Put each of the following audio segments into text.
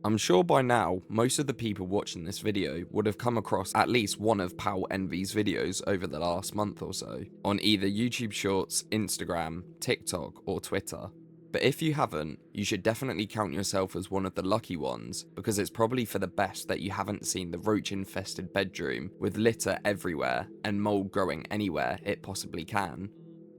I'm sure by now, most of the people watching this video would have come across at least one of PowEnvy's videos over the last month or so, on either YouTube Shorts, Instagram, TikTok, or Twitter. But if you haven't, you should definitely count yourself as one of the lucky ones, because it's probably for the best that you haven't seen the roach-infested bedroom with litter everywhere and mold growing anywhere it possibly can.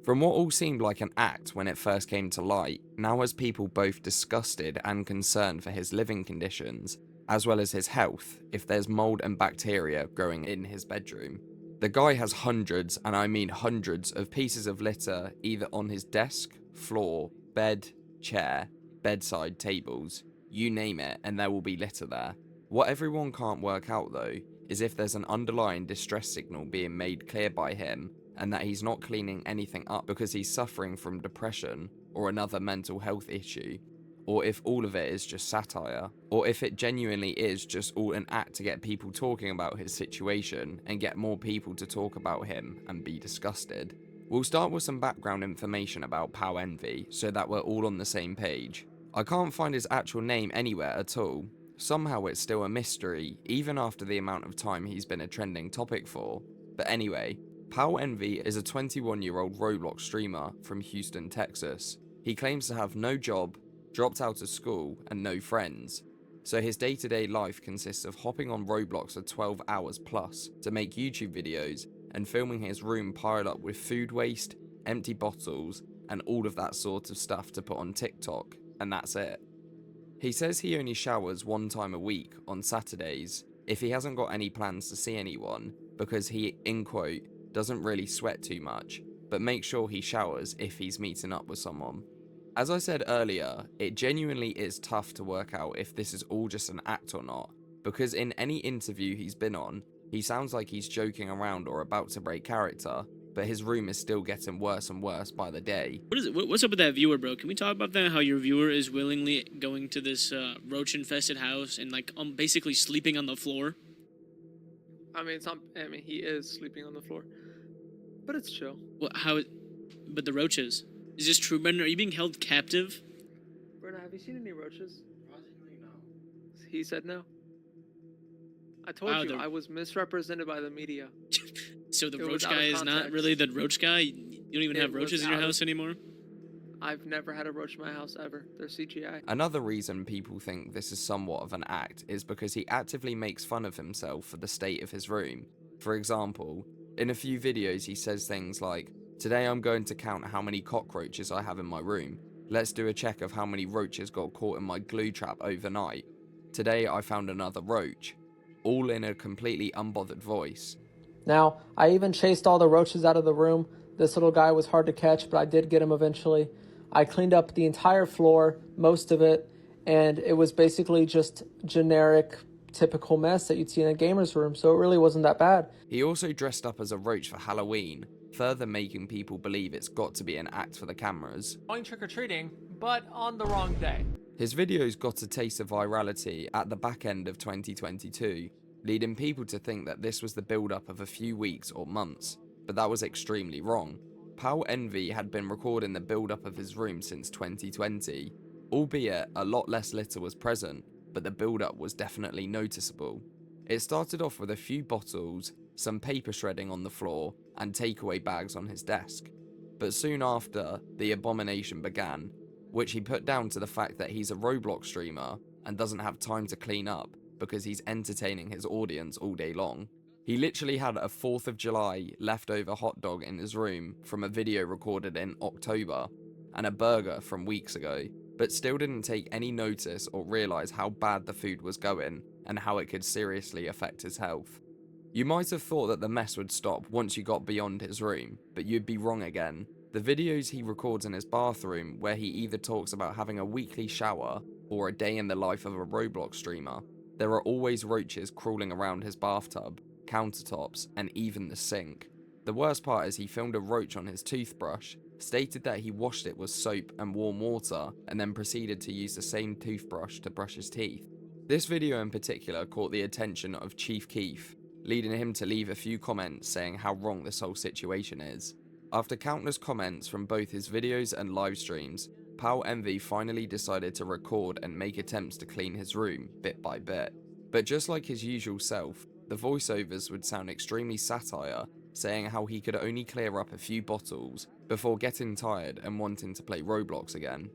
From what all seemed like an act when it first came to light, now has people both disgusted and concerned for his living conditions, as well as his health, if there's mold and bacteria growing in his bedroom. The guy has hundreds, and I mean hundreds, of pieces of litter either on his desk, floor, bed, chair, bedside tables, you name it, and there will be litter there. What everyone can't work out though, is if there's an underlying distress signal being made clear by him, and that he's not cleaning anything up because he's suffering from depression or another mental health issue, or if all of it is just satire, or if it genuinely is just all an act to get people talking about his situation and get more people to talk about him and be disgusted. We'll start with some background information about PowEnvy so that we're all on the same page. I can't find his actual name anywhere at all. Somehow it's still a mystery, even after the amount of time he's been a trending topic for. But anyway, PowEnvy is a 21-year-old Roblox streamer from Houston, Texas. He claims to have no job, dropped out of school, and no friends. So his day-to-day life consists of hopping on Roblox for 12 hours plus to make YouTube videos and filming his room piled up with food waste, empty bottles, and all of that sort of stuff to put on TikTok, and that's it. He says he only showers one time a week on Saturdays if he hasn't got any plans to see anyone, because he, in quote, doesn't really sweat too much, but makes sure he showers if he's meeting up with someone. As I said earlier, it genuinely is tough to work out if this is all just an act or not, because in any interview he's been on, he sounds like he's joking around or about to break character, but his room is still getting worse and worse by the day. What is it? What's up with that viewer, bro? Can we talk about that? How your viewer is willingly going to this roach-infested house and like basically sleeping on the floor? I mean, it's not. I mean, he is sleeping on the floor, but it's chill. What? How? But the roaches. Is this true, Brendan? Are you being held captive? Brenna, have you seen any roaches? He said no. I told you I was misrepresented by the media. So the roach guy is not really the roach guy? You don't even have roaches in your house anymore? I've never had a roach in my house ever. They're CGI. Another reason people think this is somewhat of an act is because he actively makes fun of himself for the state of his room. For example, in a few videos he says things like, "Today I'm going to count how many cockroaches I have in my room. Let's do a check of how many roaches got caught in my glue trap overnight. Today I found another roach." All in a completely unbothered voice. Now, I even chased all the roaches out of the room. This little guy was hard to catch, but I did get him eventually. I cleaned up the entire floor, most of it, and it was basically just generic, typical mess that you'd see in a gamer's room, so it really wasn't that bad. He also dressed up as a roach for Halloween, further making people believe it's got to be an act for the cameras. Going trick-or-treating, but on the wrong day. His videos got a taste of virality at the back end of 2022, leading people to think that this was the build-up of a few weeks or months, but that was extremely wrong. PowEnvy had been recording the build-up of his room since 2020, albeit a lot less litter was present, but the build-up was definitely noticeable. It started off with a few bottles, some paper shredding on the floor, and takeaway bags on his desk. But soon after, the abomination began, which he put down to the fact that he's a Roblox streamer and doesn't have time to clean up because he's entertaining his audience all day long. He literally had a 4th of July leftover hot dog in his room from a video recorded in October, and a burger from weeks ago, but still didn't take any notice or realise how bad the food was going and how it could seriously affect his health. You might have thought that the mess would stop once you got beyond his room, but you'd be wrong again. The videos he records in his bathroom, where he either talks about having a weekly shower or a day in the life of a Roblox streamer, there are always roaches crawling around his bathtub, countertops, and even the sink. The worst part is he filmed a roach on his toothbrush, stated that he washed it with soap and warm water, and then proceeded to use the same toothbrush to brush his teeth. This video in particular caught the attention of Chief Keef, leading him to leave a few comments saying how wrong this whole situation is. After countless comments from both his videos and live streams, PowEnvy finally decided to record and make attempts to clean his room bit by bit. But just like his usual self, the voiceovers would sound extremely satire, saying how he could only clear up a few bottles before getting tired and wanting to play Roblox again.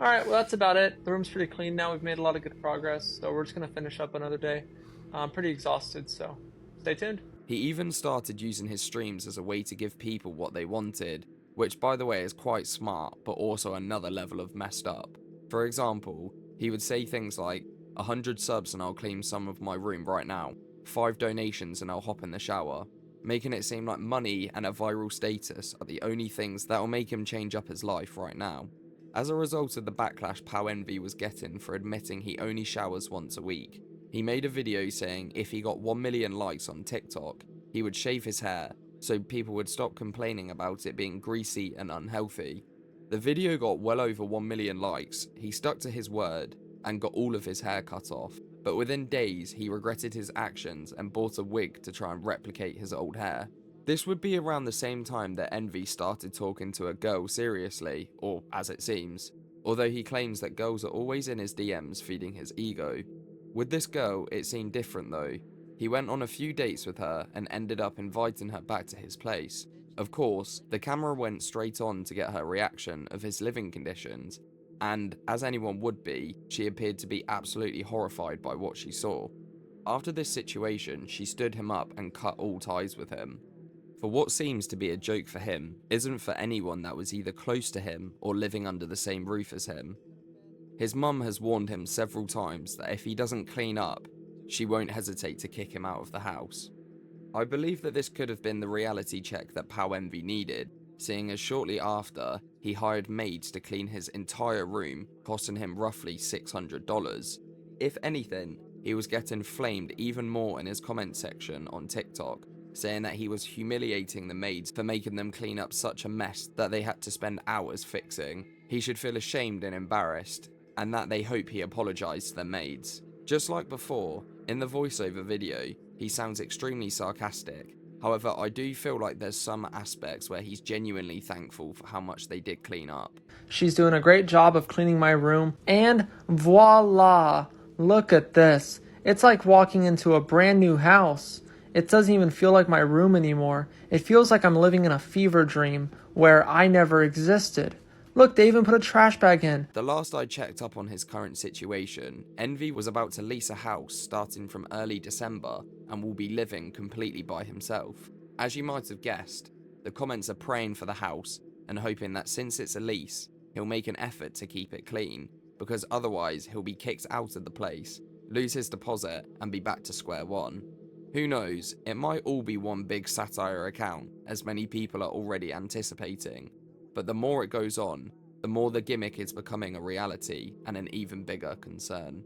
Alright, well that's about it. The room's pretty clean now. We've made a lot of good progress, so we're just going to finish up another day. I'm pretty exhausted, so stay tuned. He even started using his streams as a way to give people what they wanted, which by the way is quite smart, but also another level of messed up. For example, he would say things like, 100 subs and I'll clean some of my room right now, 5 donations and I'll hop in the shower, making it seem like money and a viral status are the only things that will make him change up his life right now. As a result of the backlash PowEnvy was getting for admitting he only showers once a week, he made a video saying if he got 1 million likes on TikTok, he would shave his hair so people would stop complaining about it being greasy and unhealthy. The video got well over 1 million likes, he stuck to his word and got all of his hair cut off, but within days he regretted his actions and bought a wig to try and replicate his old hair. This would be around the same time that Envy started talking to a girl seriously, or as it seems, although he claims that girls are always in his DMs feeding his ego. With this girl, it seemed different though. He went on a few dates with her and ended up inviting her back to his place. Of course, the camera went straight on to get her reaction of his living conditions, and as anyone would be, she appeared to be absolutely horrified by what she saw. After this situation, she stood him up and cut all ties with him. For what seems to be a joke for him, isn't for anyone that was either close to him or living under the same roof as him. His mum has warned him several times that if he doesn't clean up, she won't hesitate to kick him out of the house. I believe that this could have been the reality check that PowEnvy needed, seeing as shortly after, he hired Maids to clean his entire room, costing him roughly $600. If anything, he was getting flamed even more in his comment section on TikTok, saying that he was humiliating the maids for making them clean up such a mess that they had to spend hours fixing. He should feel ashamed and embarrassed, and that they hope he apologised to the maids. Just like before, in the voiceover video, he sounds extremely sarcastic. However, I do feel like there's some aspects where he's genuinely thankful for how much they did clean up. She's doing a great job of cleaning my room, and voila! Look at this. It's like walking into a brand new house. It doesn't even feel like my room anymore. It feels like I'm living in a fever dream where I never existed. Look, they even put a trash bag in. The last I checked up on his current situation, Envy was about to lease a house starting from early December and will be living completely by himself. As you might have guessed, the comments are praying for the house and hoping that since it's a lease, he'll make an effort to keep it clean, because otherwise he'll be kicked out of the place, lose his deposit and be back to square one. Who knows, it might all be one big satire account, as many people are already anticipating. But the more it goes on, the more the gimmick is becoming a reality and an even bigger concern.